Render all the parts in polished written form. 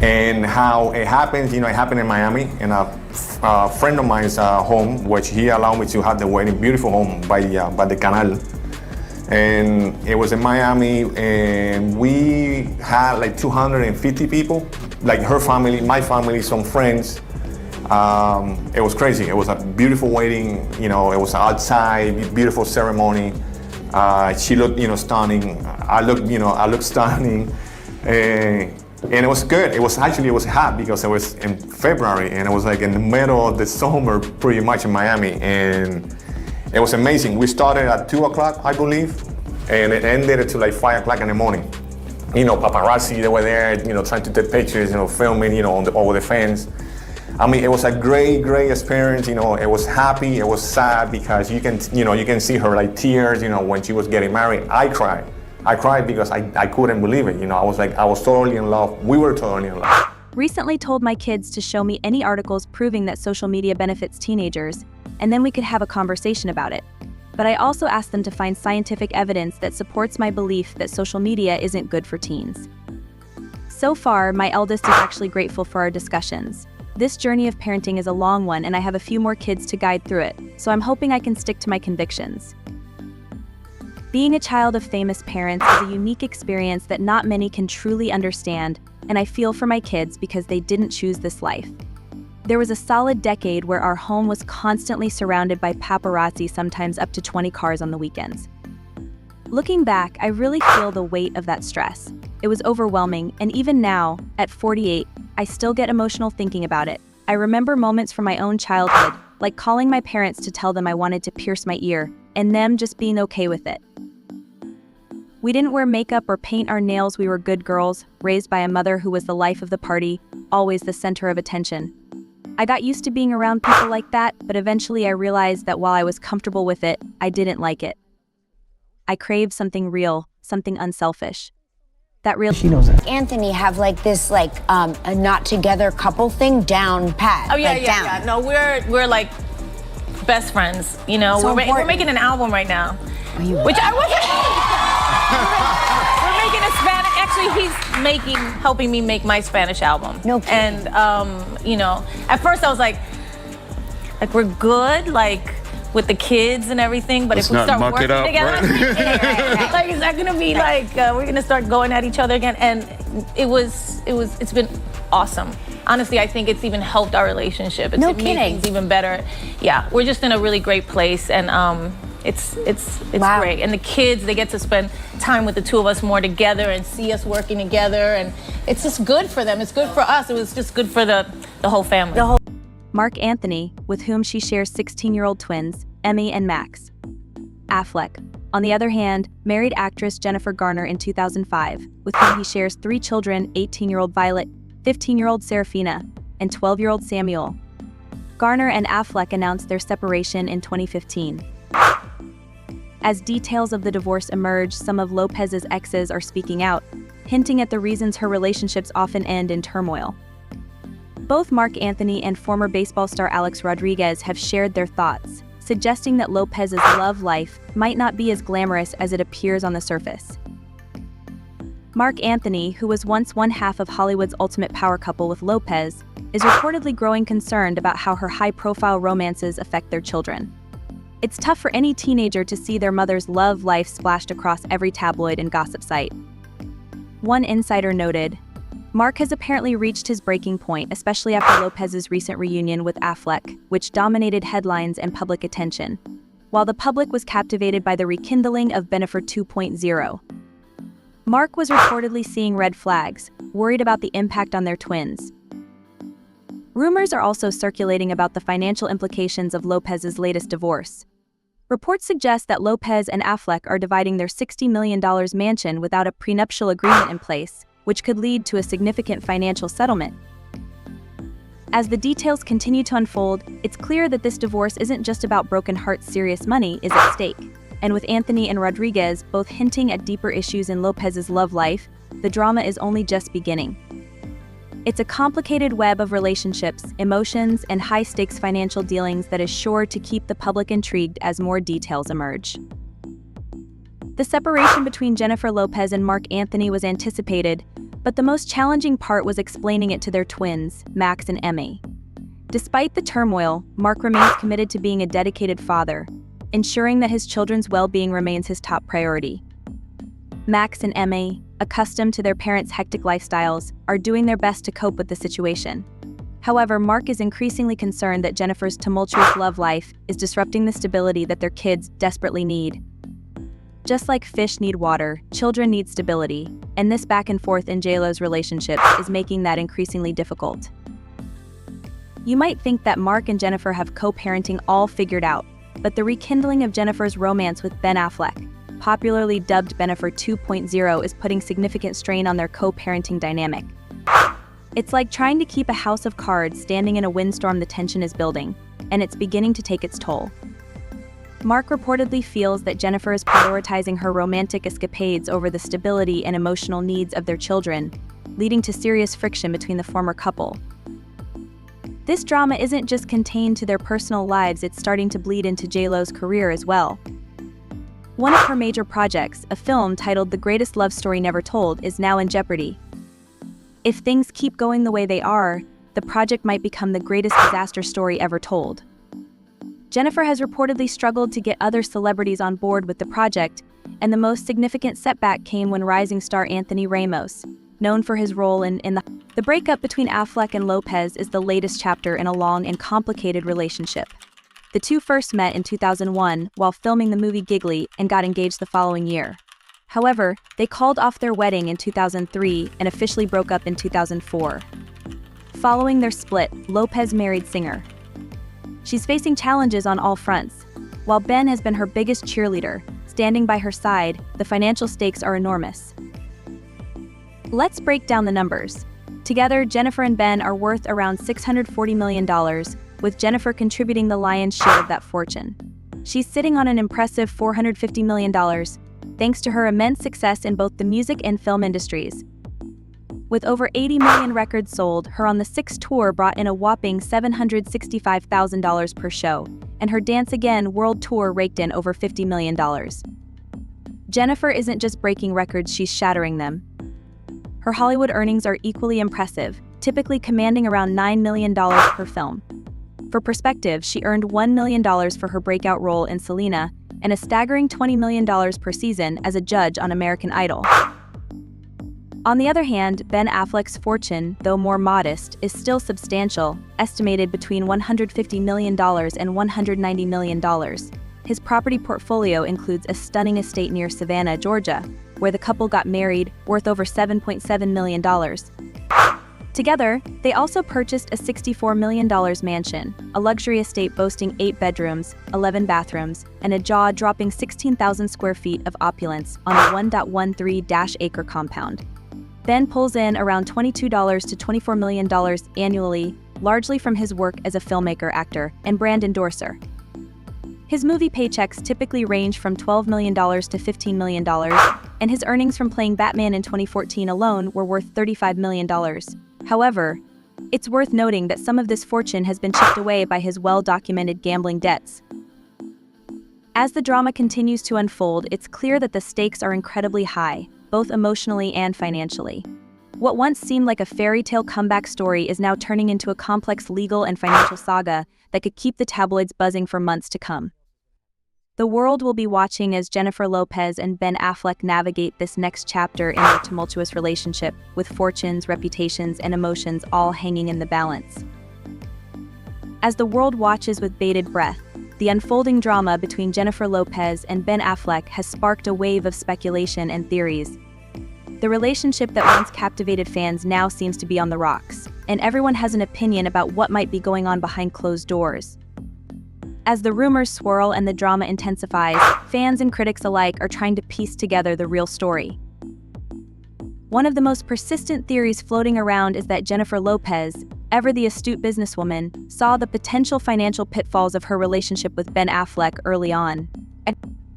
And how it happens, it happened in Miami, in a friend of mine's home, which he allowed me to have the wedding, beautiful home by the canal. And it was in Miami, and we had like 250 people, like her family, my family, some friends. It was crazy. It was a beautiful wedding, it was outside, beautiful ceremony. She looked, stunning. I looked stunning. And it was good. It was hot because it was in February, and it was like in the middle of the summer, pretty much in Miami. And it was amazing. We started at 2 o'clock, I believe, and it ended until like 5 o'clock in the morning. Paparazzi, they were there, trying to take pictures, filming, over the fence. I mean, it was a great, great experience. It was happy, it was sad, because you can see her like tears, when she was getting married. I cried because I couldn't believe it. I was totally in love. We were totally in love. Recently told my kids to show me any articles proving that social media benefits teenagers, and then we could have a conversation about it. But I also asked them to find scientific evidence that supports my belief that social media isn't good for teens. So far, my eldest is actually grateful for our discussions. This journey of parenting is a long one, and I have a few more kids to guide through it, so I'm hoping I can stick to my convictions. Being a child of famous parents is a unique experience that not many can truly understand, and I feel for my kids because they didn't choose this life. There was a solid decade where our home was constantly surrounded by paparazzi, sometimes up to 20 cars on the weekends. Looking back, I really feel the weight of that stress. It was overwhelming, and even now, at 48, I still get emotional thinking about it. I remember moments from my own childhood, like calling my parents to tell them I wanted to pierce my ear, and them just being okay with it. We didn't wear makeup or paint our nails. We were good girls, raised by a mother who was the life of the party, always the center of attention. I got used to being around people like that, but eventually I realized that while I was comfortable with it, I didn't like it. I craved something real, something unselfish. That real. She knows that. Anthony have like this a not together couple thing down pat. Oh yeah, like, yeah. No, we're like best friends. So we're making an album right now, which I wasn't. We're making a Spanish. Actually, he's helping me make my Spanish album. No kidding. And at first I was like we're good, with the kids and everything, but Let's if we not start muck working it up, together, right? is that gonna be we're gonna start going at each other again? And it's been awesome. Honestly, I think it's even helped our relationship. It's made things even better. Yeah, we're just in a really great place, and it's wow. great. And the kids, they get to spend time with the two of us more together and see us working together, and it's just good for them. It's good for us. It was just good for the whole family. Marc Anthony, with whom she shares 16-year-old twins, Emmy and Max. Affleck, on the other hand, married actress Jennifer Garner in 2005, with whom he shares 3 children, 18-year-old Violet, 15-year-old Serafina, and 12-year-old Samuel. Garner and Affleck announced their separation in 2015. As details of the divorce emerge, some of Lopez's exes are speaking out, hinting at the reasons her relationships often end in turmoil. Both Marc Anthony and former baseball star Alex Rodriguez have shared their thoughts, suggesting that Lopez's love life might not be as glamorous as it appears on the surface. Marc Anthony, who was once one half of Hollywood's ultimate power couple with Lopez, is reportedly growing concerned about how her high-profile romances affect their children. It's tough for any teenager to see their mother's love life splashed across every tabloid and gossip site. One insider noted, Marc has apparently reached his breaking point, especially after Lopez's recent reunion with Affleck, which dominated headlines and public attention, while the public was captivated by the rekindling of Bennifer 2.0. Marc was reportedly seeing red flags, worried about the impact on their twins. Rumors are also circulating about the financial implications of Lopez's latest divorce. Reports suggest that Lopez and Affleck are dividing their $60 million mansion without a prenuptial agreement in place, which could lead to a significant financial settlement. As the details continue to unfold, it's clear that this divorce isn't just about broken hearts. Serious money is at stake. And with Anthony and Rodriguez both hinting at deeper issues in Lopez's love life, the drama is only just beginning. It's a complicated web of relationships, emotions, and high-stakes financial dealings that is sure to keep the public intrigued as more details emerge. The separation between Jennifer Lopez and Marc Anthony was anticipated, But the most challenging part was explaining it to their twins, Max and Emmy. Despite the turmoil, Marc remains committed to being a dedicated father, ensuring that his children's well-being remains his top priority. Max and Emmy, accustomed to their parents' hectic lifestyles, are doing their best to cope with the situation. However, Marc is increasingly concerned that Jennifer's tumultuous love life is disrupting the stability that their kids desperately need. Just like fish need water, children need stability, and this back and forth in JLo's relationship is making that increasingly difficult. You might think that Marc and Jennifer have co-parenting all figured out, but the rekindling of Jennifer's romance with Ben Affleck, popularly dubbed Bennifer 2.0, is putting significant strain on their co-parenting dynamic. It's like trying to keep a house of cards standing in a windstorm. The tension is building, and it's beginning to take its toll. Marc reportedly feels that Jennifer is prioritizing her romantic escapades over the stability and emotional needs of their children, leading to serious friction between the former couple. This drama isn't just contained to their personal lives, it's starting to bleed into JLo's career as well. One of her major projects, a film titled The Greatest Love Story Never Told, is now in jeopardy. If things keep going the way they are, the project might become the greatest disaster story ever told. Jennifer has reportedly struggled to get other celebrities on board with the project, and the most significant setback came when rising star Anthony Ramos, known for his role in The breakup between Affleck and Lopez is the latest chapter in a long and complicated relationship. The two first met in 2001 while filming the movie Giggly and got engaged the following year. However, they called off their wedding in 2003 and officially broke up in 2004. Following their split, Lopez married singer. She's facing challenges on all fronts. While Ben has been her biggest cheerleader, standing by her side, the financial stakes are enormous. Let's break down the numbers. Together, Jennifer and Ben are worth around $640 million, with Jennifer contributing the lion's share of that fortune. She's sitting on an impressive $450 million, thanks to her immense success in both the music and film industries. With over 80 million records sold, her On the Six tour brought in a whopping $765,000 per show, and her Dance Again World Tour raked in over $50 million. Jennifer isn't just breaking records, she's shattering them. Her Hollywood earnings are equally impressive, typically commanding around $9 million per film. For perspective, she earned $1 million for her breakout role in Selena, and a staggering $20 million per season as a judge on American Idol. On the other hand, Ben Affleck's fortune, though more modest, is still substantial, estimated between $150 million and $190 million. His property portfolio includes a stunning estate near Savannah, Georgia, where the couple got married, worth over $7.7 million. Together, they also purchased a $64 million mansion, a luxury estate boasting 8 bedrooms, 11 bathrooms, and a jaw-dropping 16,000 square feet of opulence on a 1.13-acre compound. Ben pulls in around $22 to $24 million annually, largely from his work as a filmmaker, actor, and brand endorser. His movie paychecks typically range from $12 million to $15 million, and his earnings from playing Batman in 2014 alone were worth $35 million. However, it's worth noting that some of this fortune has been chipped away by his well-documented gambling debts. As the drama continues to unfold, it's clear that the stakes are incredibly high, both emotionally and financially. What once seemed like a fairy tale comeback story is now turning into a complex legal and financial saga that could keep the tabloids buzzing for months to come. The world will be watching as Jennifer Lopez and Ben Affleck navigate this next chapter in their tumultuous relationship, with fortunes, reputations, and emotions all hanging in the balance. As the world watches with bated breath, the unfolding drama between Jennifer Lopez and Ben Affleck has sparked a wave of speculation and theories. The relationship that once captivated fans now seems to be on the rocks, and everyone has an opinion about what might be going on behind closed doors. As the rumors swirl and the drama intensifies, fans and critics alike are trying to piece together the real story. One of the most persistent theories floating around is that Jennifer Lopez, ever the astute businesswoman, saw the potential financial pitfalls of her relationship with Ben Affleck early on.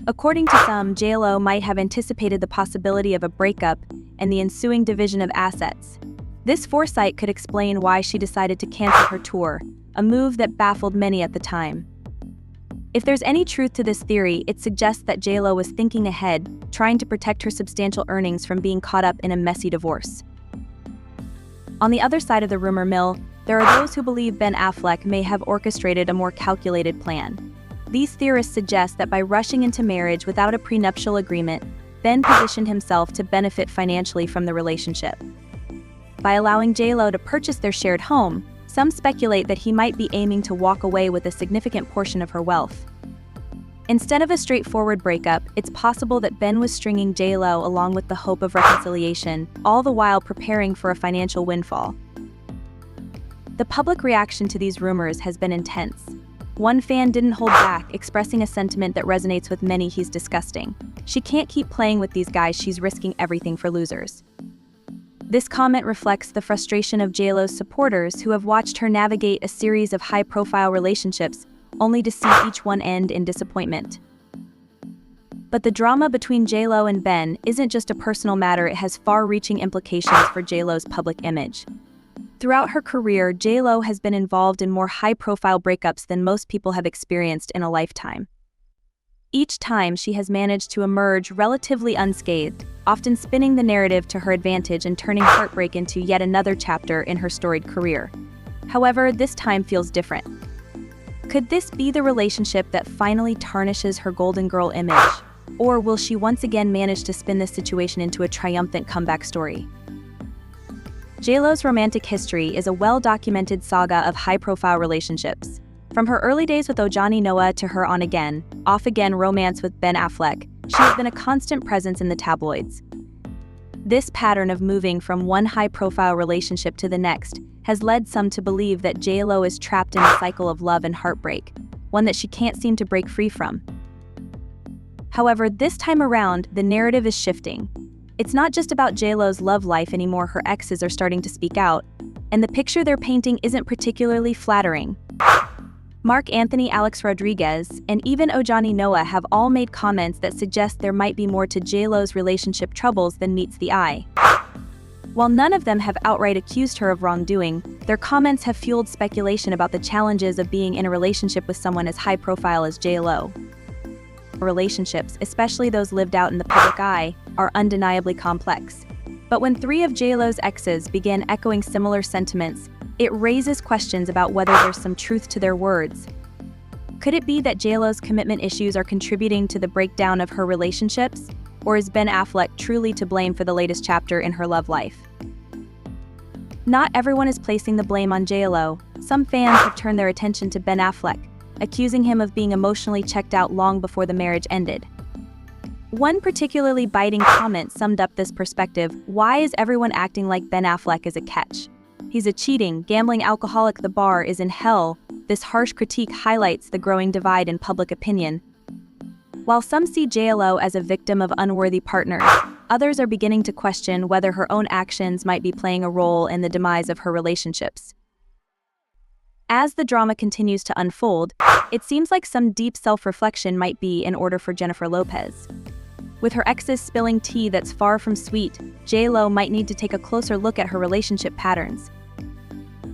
According to some, JLo might have anticipated the possibility of a breakup and the ensuing division of assets. This foresight could explain why she decided to cancel her tour, a move that baffled many at the time. If there's any truth to this theory, it suggests that JLo was thinking ahead, trying to protect her substantial earnings from being caught up in a messy divorce. On the other side of the rumor mill, there are those who believe Ben Affleck may have orchestrated a more calculated plan. These theorists suggest that by rushing into marriage without a prenuptial agreement, Ben positioned himself to benefit financially from the relationship. By allowing J.Lo to purchase their shared home, some speculate that he might be aiming to walk away with a significant portion of her wealth. Instead of a straightforward breakup, it's possible that Ben was stringing J.Lo along with the hope of reconciliation, all the while preparing for a financial windfall. The public reaction to these rumors has been intense. One fan didn't hold back, expressing a sentiment that resonates with many: he's disgusting. She can't keep playing with these guys, she's risking everything for losers. This comment reflects the frustration of J.Lo's supporters who have watched her navigate a series of high-profile relationships only to see each one end in disappointment. But the drama between J.Lo and Ben isn't just a personal matter, it has far-reaching implications for J.Lo's public image. Throughout her career, J.Lo has been involved in more high-profile breakups than most people have experienced in a lifetime. Each time, she has managed to emerge relatively unscathed, often spinning the narrative to her advantage and turning heartbreak into yet another chapter in her storied career. However, this time feels different. Could this be the relationship that finally tarnishes her Golden Girl image? Or will she once again manage to spin this situation into a triumphant comeback story? J.Lo's romantic history is a well-documented saga of high-profile relationships. From her early days with Ojani Noah to her on-again, off-again romance with Ben Affleck, she has been a constant presence in the tabloids. This pattern of moving from one high-profile relationship to the next has led some to believe that J.Lo is trapped in a cycle of love and heartbreak, one that she can't seem to break free from. However, this time around, the narrative is shifting. It's not just about J.Lo's love life anymore, her exes are starting to speak out, and the picture they're painting isn't particularly flattering. Marc Anthony, Alex Rodriguez, and even Ojani Noah have all made comments that suggest there might be more to J.Lo's relationship troubles than meets the eye. While none of them have outright accused her of wrongdoing, their comments have fueled speculation about the challenges of being in a relationship with someone as high-profile as J.Lo. Relationships, especially those lived out in the public eye, are undeniably complex. But when three of J.Lo's exes began echoing similar sentiments, it raises questions about whether there's some truth to their words. Could it be that J.Lo's commitment issues are contributing to the breakdown of her relationships? Or is Ben Affleck truly to blame for the latest chapter in her love life? Not everyone is placing the blame on J.Lo. Some fans have turned their attention to Ben Affleck, accusing him of being emotionally checked out long before the marriage ended. One particularly biting comment summed up this perspective: "Why is everyone acting like Ben Affleck is a catch? He's a cheating, gambling alcoholic, the bar is in hell." This harsh critique highlights the growing divide in public opinion. While some see J.Lo as a victim of unworthy partners, others are beginning to question whether her own actions might be playing a role in the demise of her relationships. As the drama continues to unfold, it seems like some deep self-reflection might be in order for Jennifer Lopez. With her exes spilling tea that's far from sweet, J.Lo might need to take a closer look at her relationship patterns.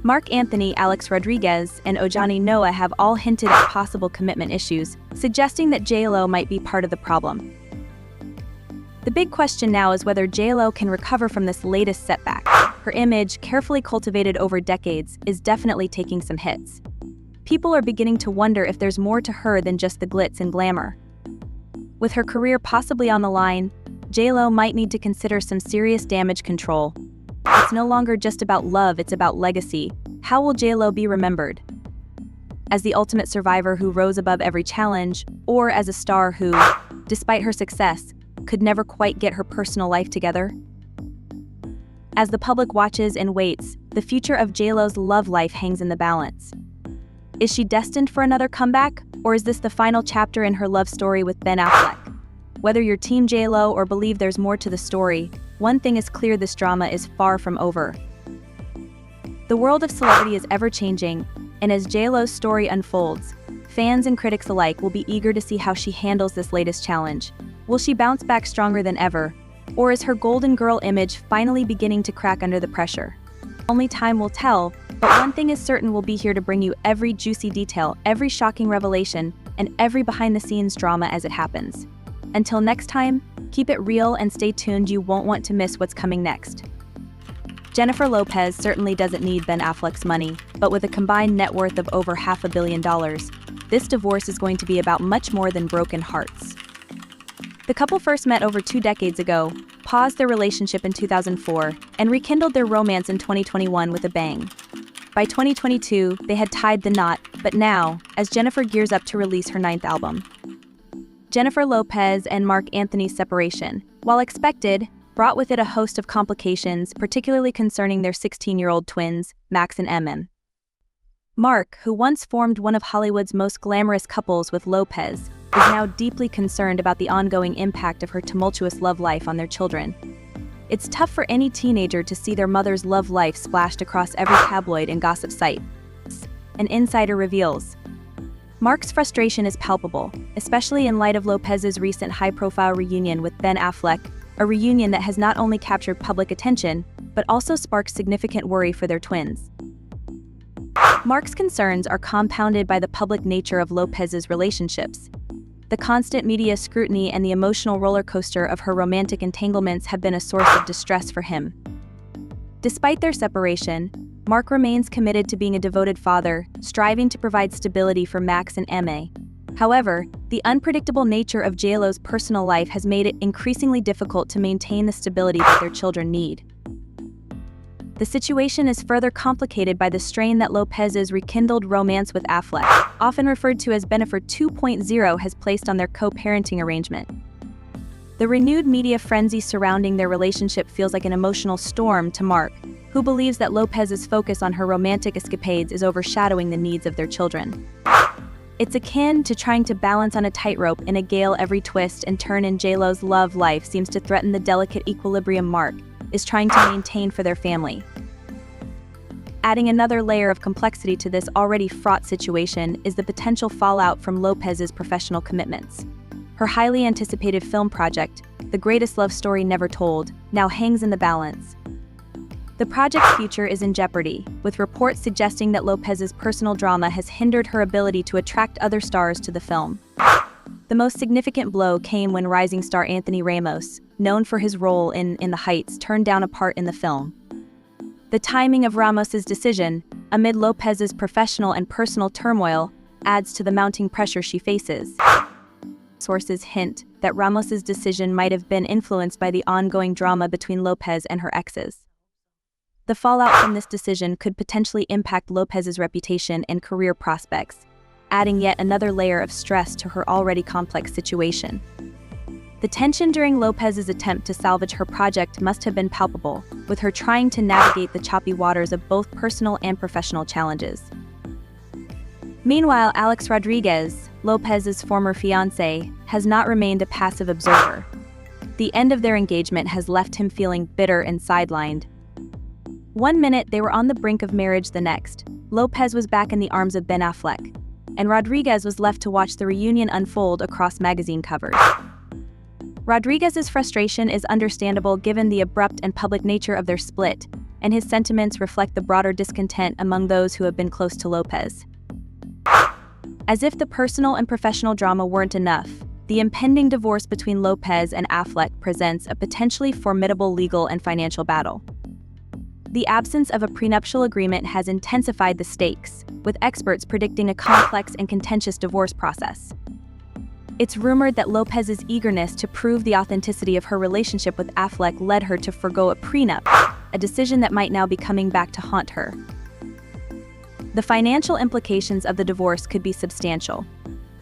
Marc Anthony, Alex Rodriguez, and Ojani Noah have all hinted at possible commitment issues, suggesting that J.Lo might be part of the problem. The big question now is whether J.Lo can recover from this latest setback. Her image, carefully cultivated over decades, is definitely taking some hits. People are beginning to wonder if there's more to her than just the glitz and glamour. With her career possibly on the line, J.Lo might need to consider some serious damage control. It's no longer just about love, it's about legacy. How will J.Lo be remembered? As the ultimate survivor who rose above every challenge, or as a star who, despite her success, could never quite get her personal life together? As the public watches and waits, the future of J.Lo's love life hangs in the balance. Is she destined for another comeback, or is this the final chapter in her love story with Ben Affleck? Whether you're Team J.Lo or believe there's more to the story, one thing is clear: this drama is far from over. The world of celebrity is ever-changing, and as J.Lo's story unfolds, fans and critics alike will be eager to see how she handles this latest challenge. Will she bounce back stronger than ever, or is her Golden Girl image finally beginning to crack under the pressure? Only time will tell, but one thing is certain: we'll be here to bring you every juicy detail, every shocking revelation, and every behind-the-scenes drama as it happens. Until next time, keep it real and stay tuned, you won't want to miss what's coming next. Jennifer Lopez certainly doesn't need Ben Affleck's money, but with a combined net worth of over $500 million, this divorce is going to be about much more than broken hearts. The couple first met over 2 decades ago, paused their relationship in 2004, and rekindled their romance in 2021 with a bang. By 2022, they had tied the knot, but now, as Jennifer gears up to release her 9th album. Jennifer Lopez and Marc Anthony's separation, while expected, brought with it a host of complications, particularly concerning their 16-year-old twins, Max and Emin. Marc, who once formed one of Hollywood's most glamorous couples with Lopez, is now deeply concerned about the ongoing impact of her tumultuous love life on their children. It's tough for any teenager to see their mother's love life splashed across every tabloid and gossip site. An insider reveals. Marc's frustration is palpable, especially in light of Lopez's recent high-profile reunion with Ben Affleck, a reunion that has not only captured public attention, but also sparked significant worry for their twins. Marc's concerns are compounded by the public nature of Lopez's relationships. The constant media scrutiny and the emotional roller coaster of her romantic entanglements have been a source of distress for him. Despite their separation, Marc remains committed to being a devoted father, striving to provide stability for Max and Emma. However, the unpredictable nature of JLo's personal life has made it increasingly difficult to maintain the stability that their children need. The situation is further complicated by the strain that Lopez's rekindled romance with Affleck, often referred to as Bennifer 2.0, has placed on their co-parenting arrangement. The renewed media frenzy surrounding their relationship feels like an emotional storm to Marc, who believes that Lopez's focus on her romantic escapades is overshadowing the needs of their children. It's akin to trying to balance on a tightrope in a gale. Every twist and turn in JLo's love life seems to threaten the delicate equilibrium Marc is trying to maintain for their family. Adding another layer of complexity to this already fraught situation is the potential fallout from Lopez's professional commitments. Her highly anticipated film project, The Greatest Love Story Never Told, now hangs in the balance. The project's future is in jeopardy, with reports suggesting that Lopez's personal drama has hindered her ability to attract other stars to the film. The most significant blow came when rising star Anthony Ramos, known for his role in The Heights, turned down a part in the film. The timing of Ramos's decision, amid Lopez's professional and personal turmoil, adds to the mounting pressure she faces. Sources hint that Ramos's decision might have been influenced by the ongoing drama between Lopez and her exes. The fallout from this decision could potentially impact Lopez's reputation and career prospects, adding yet another layer of stress to her already complex situation. The tension during Lopez's attempt to salvage her project must have been palpable, with her trying to navigate the choppy waters of both personal and professional challenges. Meanwhile, Alex Rodriguez, Lopez's former fiancé, has not remained a passive observer. The end of their engagement has left him feeling bitter and sidelined. One minute they were on the brink of marriage, the next, Lopez was back in the arms of Ben Affleck, and Rodriguez was left to watch the reunion unfold across magazine covers. Rodriguez's frustration is understandable given the abrupt and public nature of their split, and his sentiments reflect the broader discontent among those who have been close to Lopez. As if the personal and professional drama weren't enough, the impending divorce between Lopez and Affleck presents a potentially formidable legal and financial battle. The absence of a prenuptial agreement has intensified the stakes, with experts predicting a complex and contentious divorce process. It's rumored that Lopez's eagerness to prove the authenticity of her relationship with Affleck led her to forgo a prenup, a decision that might now be coming back to haunt her. The financial implications of the divorce could be substantial.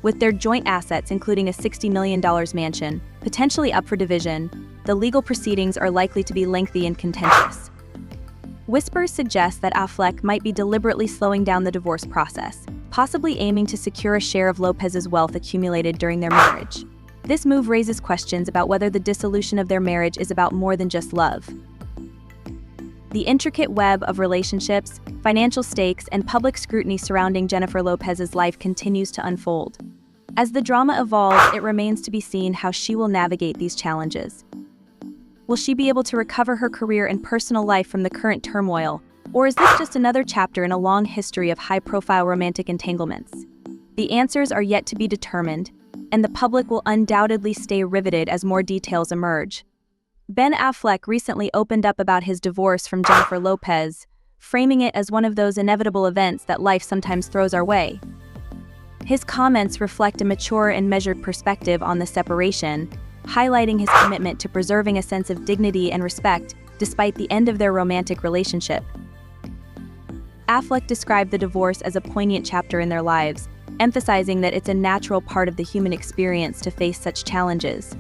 With their joint assets, including a $60 million mansion, potentially up for division, the legal proceedings are likely to be lengthy and contentious. Whispers suggest that Affleck might be deliberately slowing down the divorce process, possibly aiming to secure a share of Lopez's wealth accumulated during their marriage. This move raises questions about whether the dissolution of their marriage is about more than just love. The intricate web of relationships, financial stakes, and public scrutiny surrounding Jennifer Lopez's life continues to unfold. As the drama evolves, it remains to be seen how she will navigate these challenges. Will she be able to recover her career and personal life from the current turmoil, or is this just another chapter in a long history of high-profile romantic entanglements? The answers are yet to be determined, and the public will undoubtedly stay riveted as more details emerge. Ben Affleck recently opened up about his divorce from Jennifer Lopez, framing it as one of those inevitable events that life sometimes throws our way. His comments reflect a mature and measured perspective on the separation, highlighting his commitment to preserving a sense of dignity and respect despite the end of their romantic relationship. Affleck described the divorce as a poignant chapter in their lives, emphasizing that it's a natural part of the human experience to face such challenges.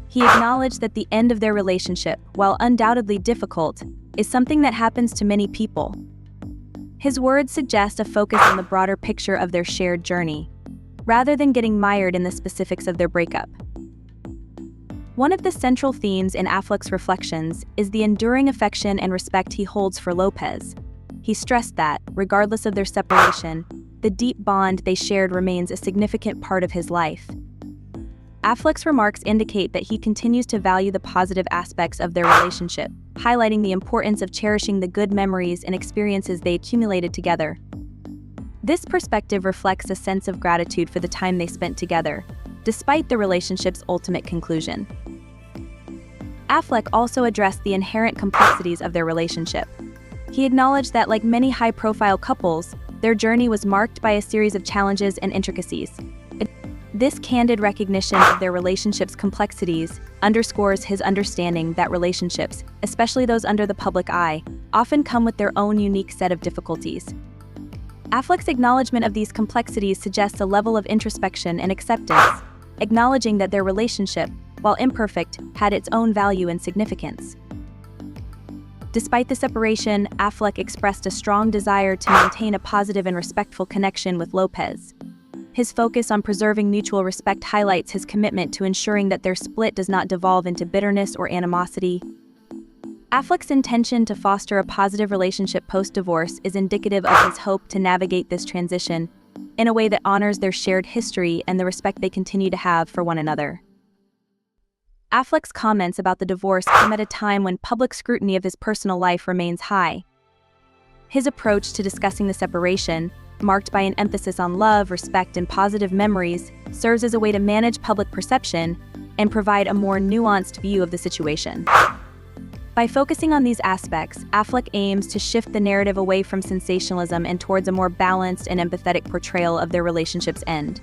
He acknowledged that the end of their relationship, while undoubtedly difficult, is something that happens to many people. His words suggest a focus on the broader picture of their shared journey, rather than getting mired in the specifics of their breakup. One of the central themes in Affleck's reflections is the enduring affection and respect he holds for Lopez. He stressed that, regardless of their separation, the deep bond they shared remains a significant part of his life. Affleck's remarks indicate that he continues to value the positive aspects of their relationship, highlighting the importance of cherishing the good memories and experiences they accumulated together. This perspective reflects a sense of gratitude for the time they spent together, despite the relationship's ultimate conclusion. Affleck also addressed the inherent complexities of their relationship. He acknowledged that, like many high-profile couples, their journey was marked by a series of challenges and intricacies. This candid recognition of their relationship's complexities underscores his understanding that relationships, especially those under the public eye, often come with their own unique set of difficulties. Affleck's acknowledgement of these complexities suggests a level of introspection and acceptance, acknowledging that their relationship, while imperfect, had its own value and significance. Despite the separation, Affleck expressed a strong desire to maintain a positive and respectful connection with Lopez. His focus on preserving mutual respect highlights his commitment to ensuring that their split does not devolve into bitterness or animosity. Affleck's intention to foster a positive relationship post-divorce is indicative of his hope to navigate this transition in a way that honors their shared history and the respect they continue to have for one another. Affleck's comments about the divorce come at a time when public scrutiny of his personal life remains high. His approach to discussing the separation, marked by an emphasis on love, respect, and positive memories, serves as a way to manage public perception and provide a more nuanced view of the situation. By focusing on these aspects, Affleck aims to shift the narrative away from sensationalism and towards a more balanced and empathetic portrayal of their relationship's end.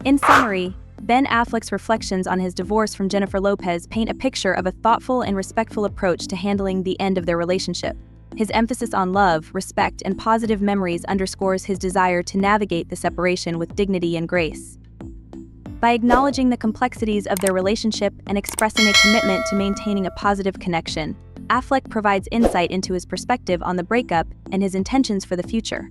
In summary, Ben Affleck's reflections on his divorce from Jennifer Lopez paint a picture of a thoughtful and respectful approach to handling the end of their relationship. His emphasis on love, respect, and positive memories underscores his desire to navigate the separation with dignity and grace. By acknowledging the complexities of their relationship and expressing a commitment to maintaining a positive connection, Affleck provides insight into his perspective on the breakup and his intentions for the future.